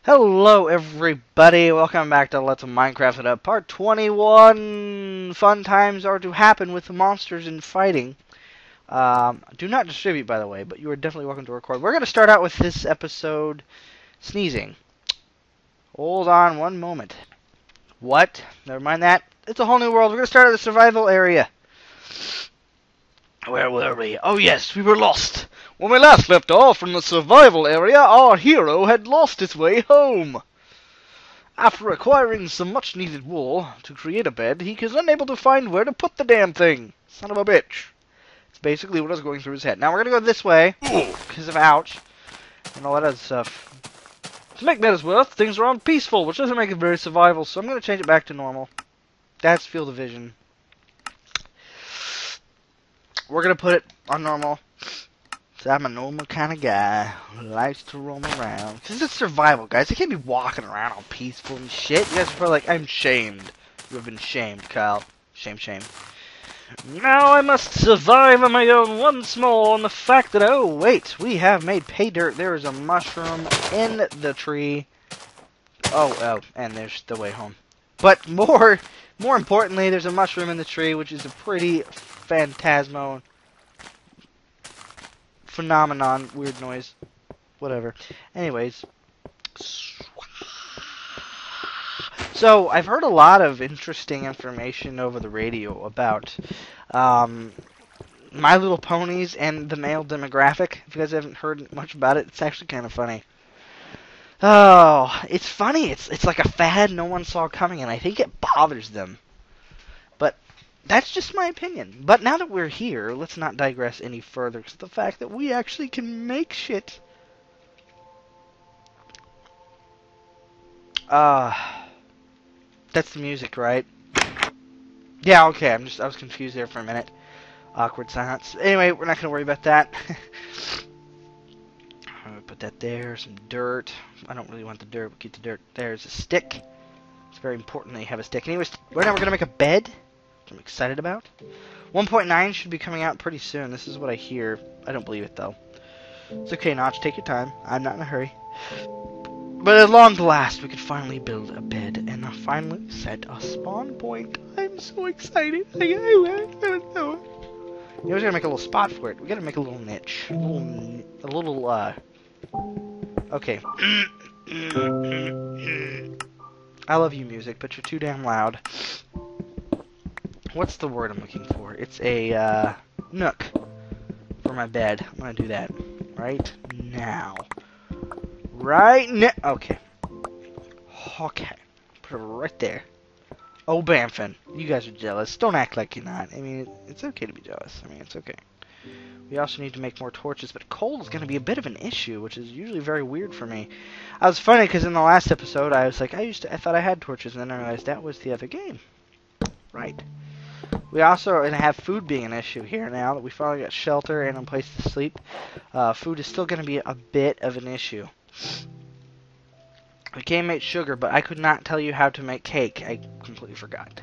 Hello everybody, welcome back to Let's Minecraft It Up, part 21. Fun times are to happen with the monsters and fighting. Do not distribute, by the way, but you are definitely welcome to record. We're going to start out with this episode sneezing. Hold on one moment. What? Never mind that. It's a whole new world. We're going to start at the survival area. Where were we? Oh yes, we were lost. When we last left off from the survival area, our hero had lost his way home. After acquiring some much-needed wool to create a bed, he was unable to find where to put the damn thing. Son of a bitch. It's basically what was going through his head. Now we're going to go this way, because of ouch, and all that other stuff. To make matters worse, things are on peaceful, which doesn't make it very survival, so I'm going to change it back to normal. That's field of vision. We're going to put it on normal. So I'm a normal kind of guy who likes to roam around. Because it's survival, guys. I can't be walking around all peaceful and shit. You guys are probably like, I'm shamed. You have been shamed, Kyle. Shame, shame. Now I must survive on my own once more on the fact that, oh, wait. We have made pay dirt. There is a mushroom in the tree. Oh, and there's the way home. But more importantly, there's a mushroom in the tree, which is a pretty phantasmo phenomenon. Weird noise. Whatever. Anyways. So, I've heard a lot of interesting information over the radio about My Little Ponies and the male demographic. If you guys haven't heard much about it, it's actually kind of funny. Oh, it's funny. It's like a fad no one saw coming, and I think it bothers them. But that's just my opinion. But now that we're here, let's not digress any further to the fact that we actually can make shit. That's the music, right? Yeah, okay. I was confused there for a minute. Awkward silence. Anyway, we're not going to worry about that. I'm going to put that there. Some dirt. I don't really want the dirt. We'll keep the dirt. There's a stick. It's very important that you have a stick. Anyways, right now we're going to make a bed, which I'm excited about. 1.9 should be coming out pretty soon. This is what I hear. I don't believe it, though. It's okay, Notch. Take your time. I'm not in a hurry. But at long last, we could finally build a bed and finally set a spawn point. I'm so excited. You know, we're gonna make a little spot for it. We gotta make a little niche. Okay. I love you, music, but you're too damn loud. What's the word I'm looking for? It's a, nook for my bed. I'm gonna do that right now. Right now. Okay. Okay. Put it right there. Oh, Bamfin. You guys are jealous. Don't act like you're not. I mean, it's okay to be jealous. I mean, it's okay. We also need to make more torches, but coal is going to be a bit of an issue, which is usually very weird for me. I was funny because in the last episode, I was like, I thought I had torches, and then I realized that was the other game. Right. We also are going to have food being an issue here now that we finally got shelter and a place to sleep. Food is still going to be a bit of an issue. We can make sugar, but I could not tell you how to make cake. I completely forgot.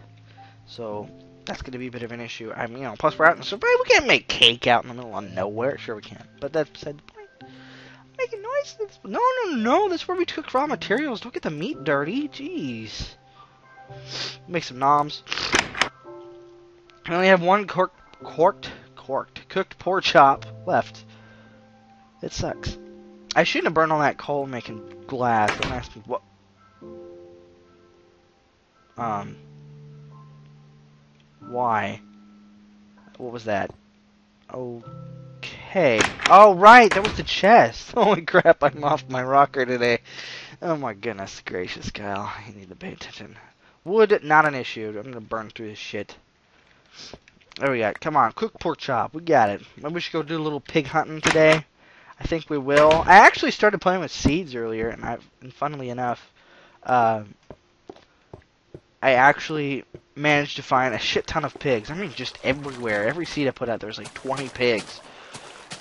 So, that's going to be a bit of an issue. I mean, plus we're out in the survival. We can't make cake out in the middle of nowhere. Sure we can. But that's beside the point. Making noises. No. That's where we took raw materials. Don't get the meat dirty. Jeez. Make some noms. I only have one cooked pork chop left. It sucks. I shouldn't have burned all that coal making glass. Don't ask me what. Why? What was that? Okay. Oh, right. That was the chest. Holy crap. I'm off my rocker today. Oh, my goodness gracious, Kyle. You need to pay attention. Wood, not an issue. I'm going to burn through this shit. There we go. Come on. Cook pork chop. We got it. Maybe we should go do a little pig hunting today. I think we will. I actually started playing with seeds earlier, and funnily enough, I actually managed to find a shit ton of pigs. I mean, just everywhere. Every seed I put out, there was like 20 pigs.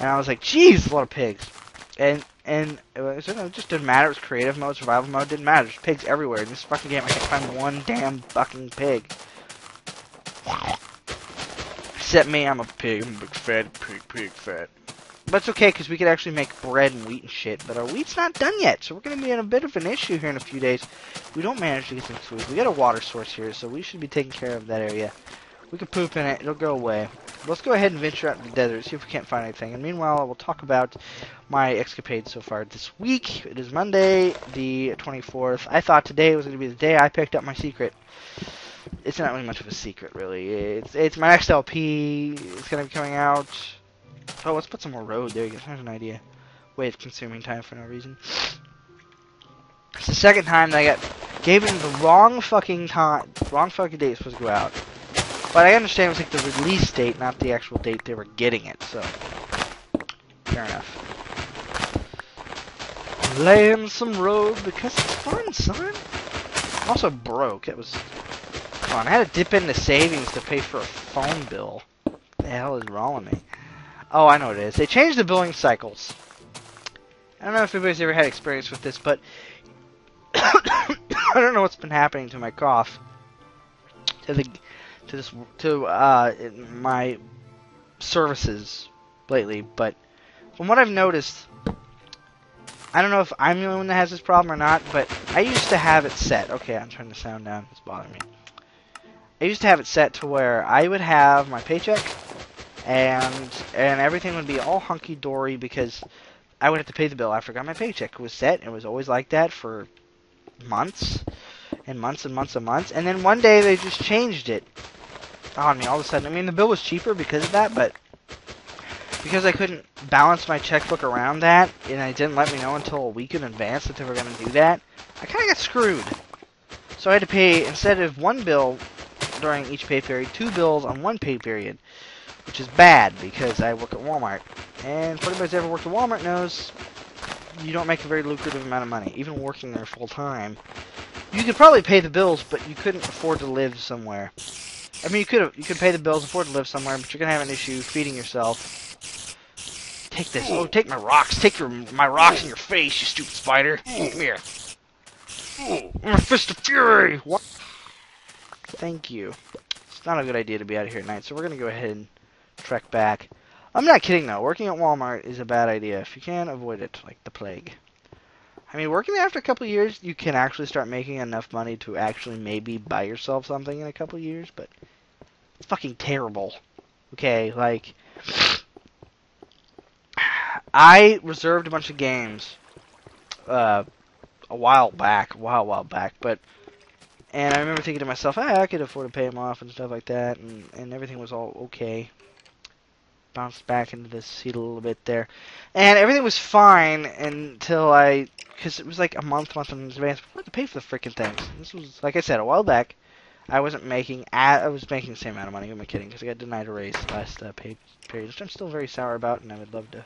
And I was like, geez, a lot of pigs. And it just didn't matter. It was creative mode, survival mode, didn't matter. There's pigs everywhere. In this fucking game, I can't find one damn fucking pig. Except me, I'm a pig. I'm a big fat pig, fat. But it's okay, because we could actually make bread and wheat and shit. But our wheat's not done yet, so we're going to be in a bit of an issue here in a few days. We don't manage to get some food. We got a water source here, so we should be taking care of that area. We can poop in it. It'll go away. Let's go ahead and venture out in the desert, see if we can't find anything. And meanwhile, I will talk about my escapades so far this week. It is Monday, the 24th. I thought today was going to be the day I picked up my secret. It's not really much of a secret, really. It's my next LP. It's going to be coming out. Oh, let's put some more road. There you go. There's an idea. Way of consuming time for no reason. It's the second time that I gave him the wrong fucking time, wrong fucking date it's supposed to go out. But I understand it was like the release date, not the actual date they were getting it, so fair enough. Laying some road because it's fun, son. I'm also broke. It was fun. I had to dip into savings to pay for a phone bill. What the hell is wrong with me? Oh, I know what it is. They changed the billing cycles. I don't know if anybody's ever had experience with this, but I don't know what's been happening to my cough. To my services lately, but from what I've noticed, I don't know if I'm the only one that has this problem or not, but I used to have it set. Okay, I'm turning the sound down. It's bothering me. I used to have it set to where I would have my paycheck, and everything would be all hunky-dory because I would have to pay the bill after I got my paycheck. It was set. It was always like that for months and months and months and months, and then one day they just changed it on me all of a sudden. I mean, the bill was cheaper because of that, but because I couldn't balance my checkbook around that, and I didn't let me know until a week in advance that they were going to do that, I kind of got screwed. So I had to pay, instead of one bill during each pay period, 2 bills on one pay period, which is bad because I work at Walmart. And if anybody's ever worked at Walmart knows you don't make a very lucrative amount of money, even working there full time. You could probably pay the bills, but you couldn't afford to live somewhere. I mean, you could pay the bills, afford to live somewhere, but you're gonna have an issue feeding yourself. Take this. Oh, take my rocks. Take my rocks in your face, you stupid spider. Come here. My fist of fury. What? Thank you. It's not a good idea to be out here at night, so we're gonna go ahead and trek back. I'm not kidding though. Working at Walmart is a bad idea if you can avoid it, like the plague. I mean, working there after a couple of years, you can actually start making enough money to actually maybe buy yourself something in a couple of years, but it's fucking terrible. Okay, like, I reserved a bunch of games a while back, but, and I remember thinking to myself, I could afford to pay them off and stuff like that, and everything was all okay. Bounced back into the seat a little bit there, and everything was fine until because it was like a month in advance before I had to pay for the freaking things. This was, like I said, a while back. I was making the same amount of money. Who am I kidding? Because I got denied a raise last pay period, which I'm still very sour about, and I would love to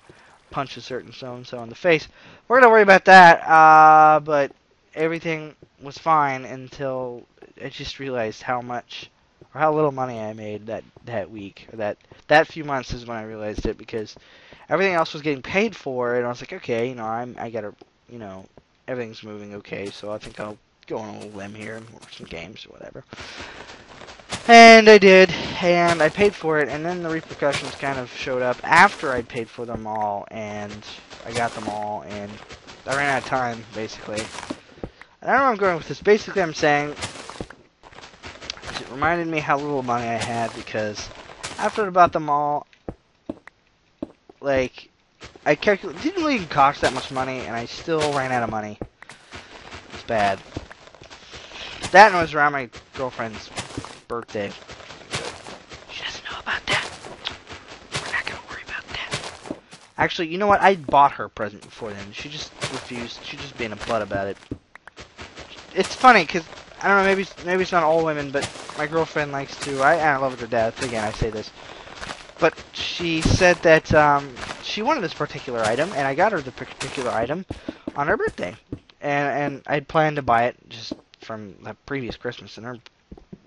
punch a certain so-and-so in the face. We're gonna worry about that, but everything was fine until I just realized how much or how little money I made that week, or that few months is when I realized it, because everything else was getting paid for, and I was like, okay, I gotta, everything's moving okay, so I think I'll go on a little limb here and work some games or whatever. And I did, and I paid for it, and then the repercussions kind of showed up after I'd paid for them all, and I got them all, and I ran out of time, basically. And I don't know where I'm going with this. Basically, I'm saying it reminded me how little money I had, because after I bought them all, like, I didn't really even cost that much money, and I still ran out of money. It's bad. That and it was around my girlfriend's birthday. She doesn't know about that. We're not gonna worry about that. Actually, you know what? I bought her a present before then. She just refused. She's just being a butt about it. It's funny, because, I don't know, maybe it's not all women, but my girlfriend likes to, I love her to death, again, I say this, but she said that, she wanted this particular item, and I got her the particular item on her birthday, and I planned to buy it just from the previous Christmas, and her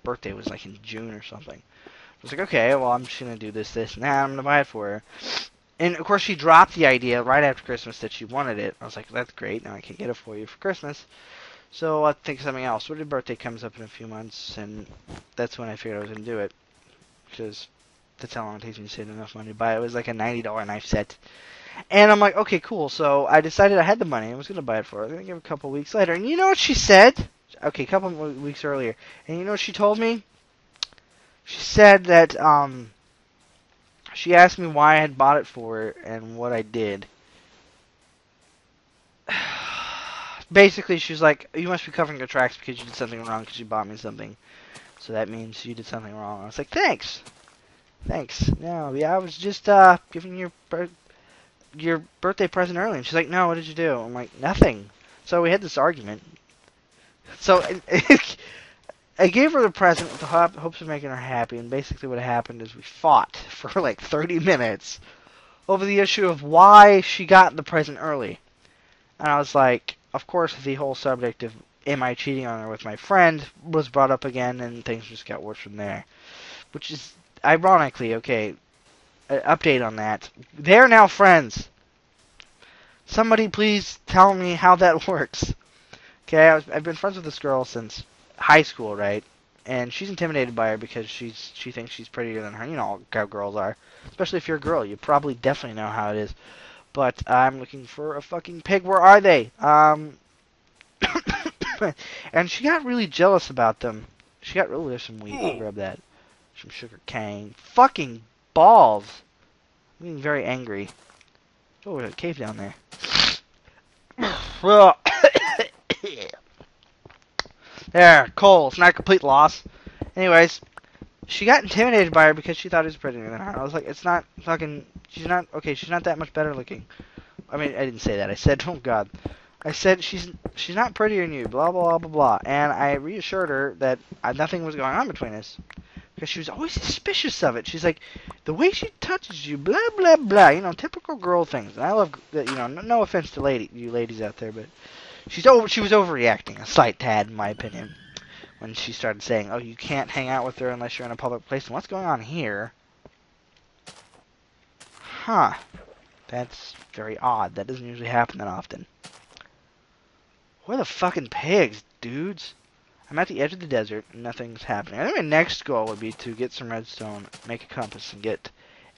birthday was like in June or something. I was like, okay, well, I'm just gonna do this, and that, I'm gonna buy it for her. And, of course, she dropped the idea right after Christmas that she wanted it. I was like, that's great, now I can get it for you for Christmas. So I think something else. Well, her birthday comes up in a few months, and that's when I figured I was going to do it. Because that's how long it takes me to save enough money to buy it. It was like a $90 knife set. And I'm like, okay, cool. So I decided I had the money. I was going to buy it for her. I was going to give it a couple weeks later. And you know what she said? Okay, a couple weeks earlier. And you know what she told me? She said that, she asked me why I had bought it for her and what I did. Basically, she was like, you must be covering your tracks because you did something wrong because you bought me something. So that means you did something wrong. I was like, thanks. Thanks. No, yeah, I was just, giving your birthday present early. And she's like, no, what did you do? I'm like, nothing. So we had this argument. So I gave her the present with the hopes of making her happy, and basically what happened is we fought for like 30 minutes over the issue of why she got the present early. And I was like, of course, the whole subject of am I cheating on her with my friend was brought up again, and things just got worse from there. Which is, ironically, okay, update on that. They're now friends. Somebody please tell me how that works. Okay, I've been friends with this girl since high school, right? And she's intimidated by her because she thinks she's prettier than her. You know how girls are. Especially if you're a girl. You probably definitely know how it is. But I'm looking for a fucking pig. Where are they? And she got really jealous about them. She got really, there's some wheat. I'll grab that. Some sugar cane. Fucking balls. I'm getting very angry. Oh, there's a cave down there. There, coal. It's not a complete loss. Anyways, she got intimidated by her because she thought he was prettier than her. I was like, it's not fucking... She's not... Okay, she's not that much better looking. I mean, I didn't say that. I said, oh god. I said, she's not prettier than you, blah, blah, blah, blah. And I reassured her that nothing was going on between us. Because she was always suspicious of it. She's like, the way she touches you, blah, blah, blah. You know, typical girl things. And I love, you know, no offense to you ladies out there, but she was overreacting a slight tad, in my opinion, when she started saying, oh, you can't hang out with her unless you're in a public place. And what's going on here? Huh. That's very odd. That doesn't usually happen that often. Where are the fucking pigs, dudes? I'm at the edge of the desert, and nothing's happening. I think my next goal would be to get some redstone, make a compass, and get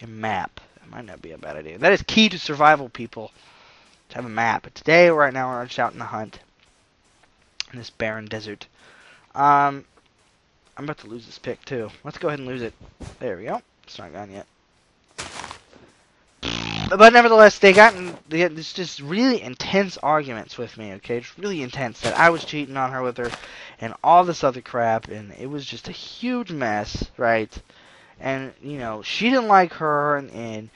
a map. That might not be a bad idea. That is key to survival, people, to have a map. But today, right now, we're just out in the hunt in this barren desert. I'm about to lose this pick, too. Let's go ahead and lose it. There we go. It's not gone yet. But nevertheless, they got this just really intense arguments with me, okay? It's really intense that I was cheating on her with her and all this other crap, and it was just a huge mess, right? And, you know, she didn't like her, and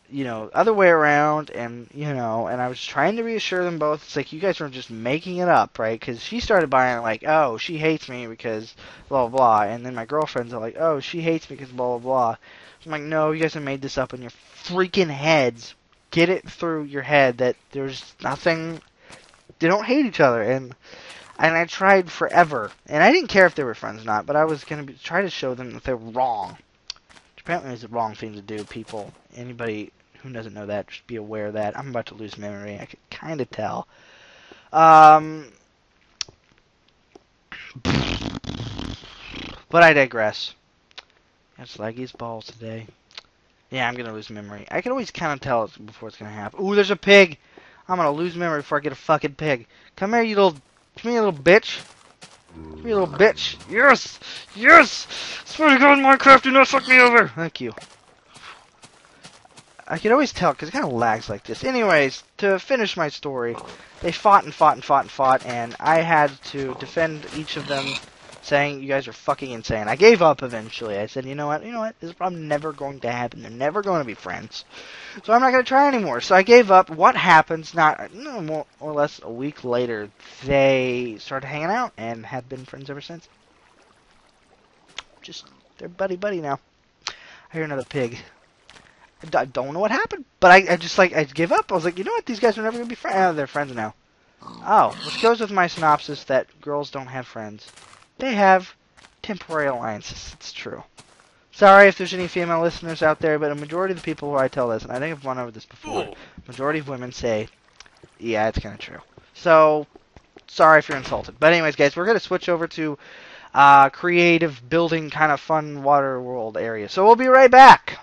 you know, other way around, and, you know, and I was trying to reassure them both. It's like, you guys are just making it up, right? Because she started buying it like, oh, she hates me because blah, blah, blah. And then my girlfriends are like, oh, she hates me because blah, blah, blah. I'm like, no, you guys have made this up in your freaking heads. Get it through your head that there's nothing, they don't hate each other. And I tried forever. And I didn't care if they were friends or not, but I was going to try to show them that they're wrong. Which apparently is the wrong thing to do, people. Anybody who doesn't know that, just be aware of that. I'm about to lose memory. I could kind of tell. But I digress. It's laggy as balls today. Yeah, I'm going to lose memory. I can always kind of tell before it's going to happen. Ooh, there's a pig! I'm going to lose memory before I get a fucking pig. Come here, you little... Come here, little bitch. Come here, little bitch. Yes! Yes! Swear to God, Minecraft, do not fuck me over! Thank you. I can always tell, because it kind of lags like this. Anyways, to finish my story, they fought and fought and fought and fought, and I had to defend each of them, saying, you guys are fucking insane. I gave up eventually. I said, you know what, this is probably never going to happen. They're never going to be friends. So I'm not going to try anymore. So I gave up. What happens, more or less a week later, they started hanging out and have been friends ever since. Just, they're buddy-buddy now. I hear another pig. I don't know what happened, but I just, like, I give up. I was like, you know what, these guys are never going to be friends. Oh, they're friends now. Oh, which goes with my synopsis that girls don't have friends. They have temporary alliances. It's true. Sorry if there's any female listeners out there, but a majority of the people who I tell this, and I think I've gone over this before, majority of women say, yeah, it's kind of true. So, sorry if you're insulted. But anyways, guys, we're going to switch over to creative building kind of fun water world area. So we'll be right back.